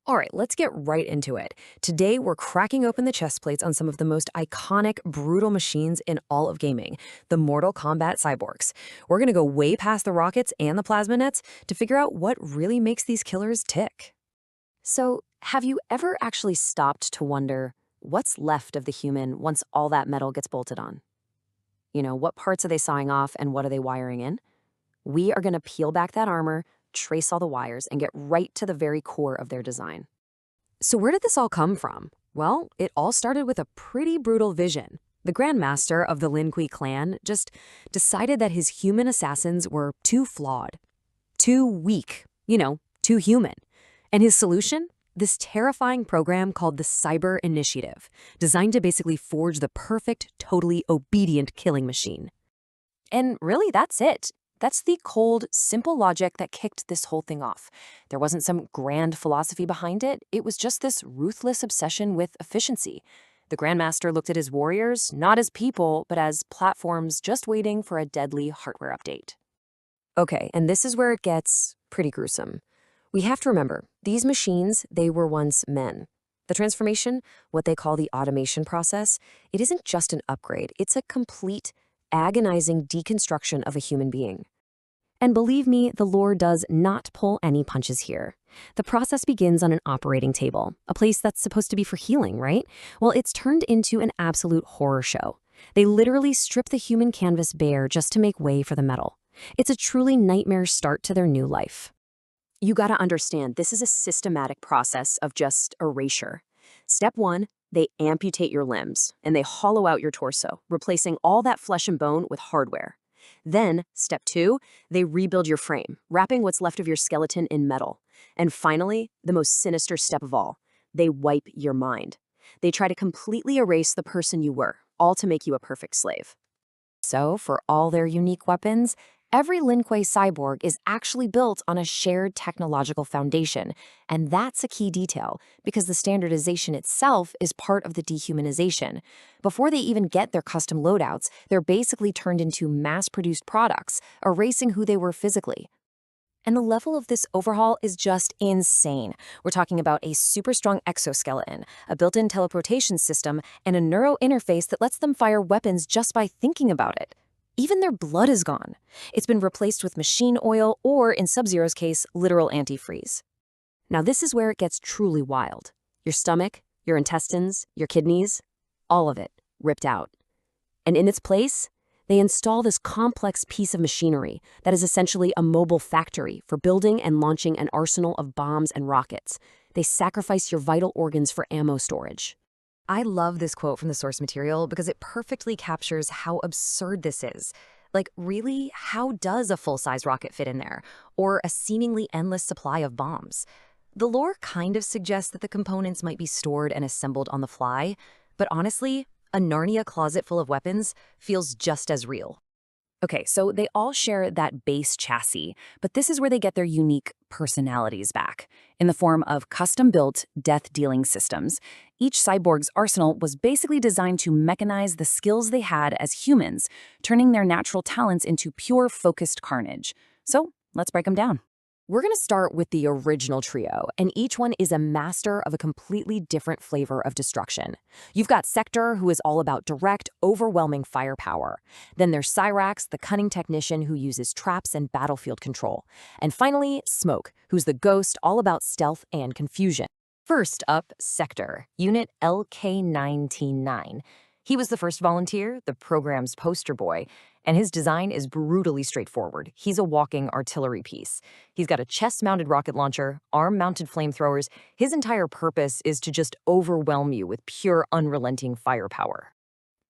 All right, let's get right into it. Today, we're cracking open the chest plates on some of the most iconic, brutal machines in all of gaming, the Mortal Kombat Cyborgs. We're going to go way past the rockets and the plasma nets to figure out what really makes these killers tick. So, have you ever actually stopped to wonder what's left of the human once all that metal gets bolted on? What parts are they sawing off and what are they wiring in? We are going to peel back that armor, trace all the wires, and get right to the very core of their design. So where did this all come from? Well, it all started with a pretty brutal vision. The Grand Master of the Lin Kuei clan just decided that his human assassins were too flawed, too weak, too human. And his solution? This terrifying program called the Cyber Initiative, designed to basically forge the perfect, totally obedient killing machine. And really, that's it. That's the cold, simple logic that kicked this whole thing off. There wasn't some grand philosophy behind it. It was just this ruthless obsession with efficiency. The Grandmaster looked at his warriors not as people, but as platforms just waiting for a deadly hardware update. Okay, and this is where it gets pretty gruesome. We have to remember, these machines, they were once men. The transformation, what they call the automation process, it isn't just an upgrade. It's a complete, agonizing deconstruction of a human being. And believe me, the lore does not pull any punches here. The process begins on an operating table, a place that's supposed to be for healing, right? Well, it's turned into an absolute horror show. They literally strip the human canvas bare just to make way for the metal. It's a truly nightmare start to their new life. You gotta understand, this is a systematic process of just erasure. Step 1, they amputate your limbs, and they hollow out your torso, replacing all that flesh and bone with hardware. Then, step 2, they rebuild your frame, wrapping what's left of your skeleton in metal. And finally, the most sinister step of all, they wipe your mind. They try to completely erase the person you were, all to make you a perfect slave. So, for all their unique weapons, every Lin Kuei cyborg is actually built on a shared technological foundation, and that's a key detail because the standardization itself is part of the dehumanization. Before they even get their custom loadouts, they're basically turned into mass-produced products, erasing who they were physically. And the level of this overhaul is just insane. We're talking about a super strong exoskeleton, a built-in teleportation system, and a neuro interface that lets them fire weapons just by thinking about it. Even their blood is gone. It's been replaced with machine oil or, in Sub-Zero's case, literal antifreeze. Now this is where it gets truly wild. Your stomach, your intestines, your kidneys, all of it ripped out. And in its place, they install this complex piece of machinery that is essentially a mobile factory for building and launching an arsenal of bombs and rockets. They sacrifice your vital organs for ammo storage. I love this quote from the source material because it perfectly captures how absurd this is. Like, really, how does a full-size rocket fit in there? Or a seemingly endless supply of bombs? The lore kind of suggests that the components might be stored and assembled on the fly, but honestly, a Narnia closet full of weapons feels just as real. Okay, so they all share that base chassis, but this is where they get their unique personalities back, in the form of custom-built death-dealing systems. Each cyborg's arsenal was basically designed to mechanize the skills they had as humans, turning their natural talents into pure focused carnage. So let's break them down. We're going to start with the original trio, and each one is a master of a completely different flavor of destruction. You've got Sektor, who is all about direct, overwhelming firepower. Then there's Cyrax, the cunning technician who uses traps and battlefield control. And finally, Smoke, who's the ghost all about stealth and confusion. First up, Sektor, Unit LK-99. He was the first volunteer, the program's poster boy, and his design is brutally straightforward. He's a walking artillery piece. He's got a chest-mounted rocket launcher, arm-mounted flamethrowers. His entire purpose is to just overwhelm you with pure, unrelenting firepower.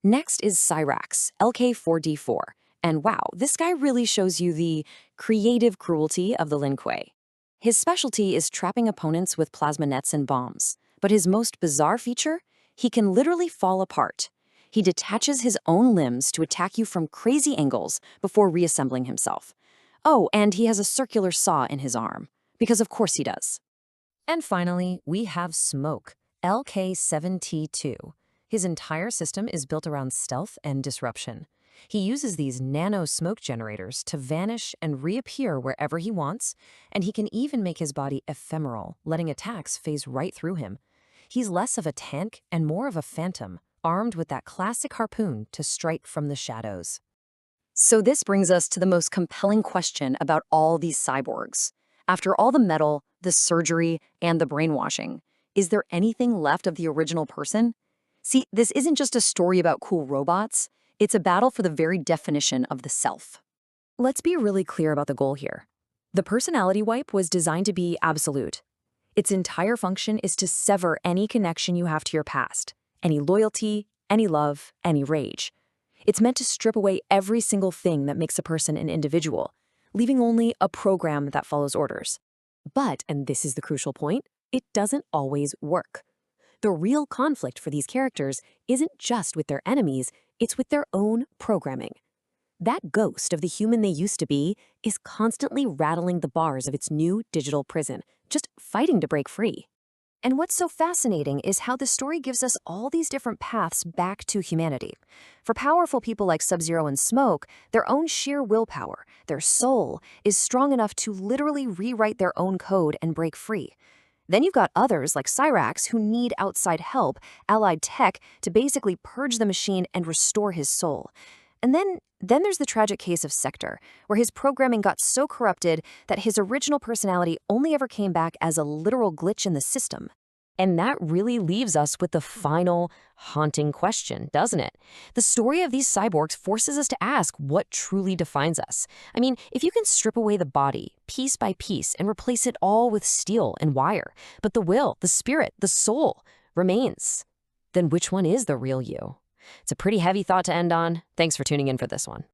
Next is Cyrax, LK-4D4. And wow, this guy really shows you the creative cruelty of the Lin Kuei. His specialty is trapping opponents with plasma nets and bombs. But his most bizarre feature? He can literally fall apart. He detaches his own limbs to attack you from crazy angles before reassembling himself. Oh, and he has a circular saw in his arm, because of course he does. And finally, we have Smoke, LK-7T2. His entire system is built around stealth and disruption. He uses these nano smoke generators to vanish and reappear wherever he wants, and he can even make his body ephemeral, letting attacks phase right through him. He's less of a tank and more of a phantom, armed with that classic harpoon to strike from the shadows. So this brings us to the most compelling question about all these cyborgs. After all the metal, the surgery, and the brainwashing, is there anything left of the original person? See, this isn't just a story about cool robots, it's a battle for the very definition of the self. Let's be really clear about the goal here. The personality wipe was designed to be absolute. Its entire function is to sever any connection you have to your past, any loyalty, any love, any rage. It's meant to strip away every single thing that makes a person an individual, leaving only a program that follows orders. But, and this is the crucial point, it doesn't always work. The real conflict for these characters isn't just with their enemies, it's with their own programming. That ghost of the human they used to be is constantly rattling the bars of its new digital prison, just fighting to break free. And what's so fascinating is how the story gives us all these different paths back to humanity. For powerful people like Sub-Zero and Smoke, their own sheer willpower, their soul, is strong enough to literally rewrite their own code and break free. Then you've got others like Cyrax who need outside help, allied tech, to basically purge the machine and restore his soul. And then there's the tragic case of Sektor, where his programming got so corrupted that his original personality only ever came back as a literal glitch in the system. And that really leaves us with the final, haunting question, doesn't it? The story of these cyborgs forces us to ask what truly defines us. I mean, if you can strip away the body, piece by piece, and replace it all with steel and wire, but the will, the spirit, the soul remains, then which one is the real you? It's a pretty heavy thought to end on. Thanks for tuning in for this one.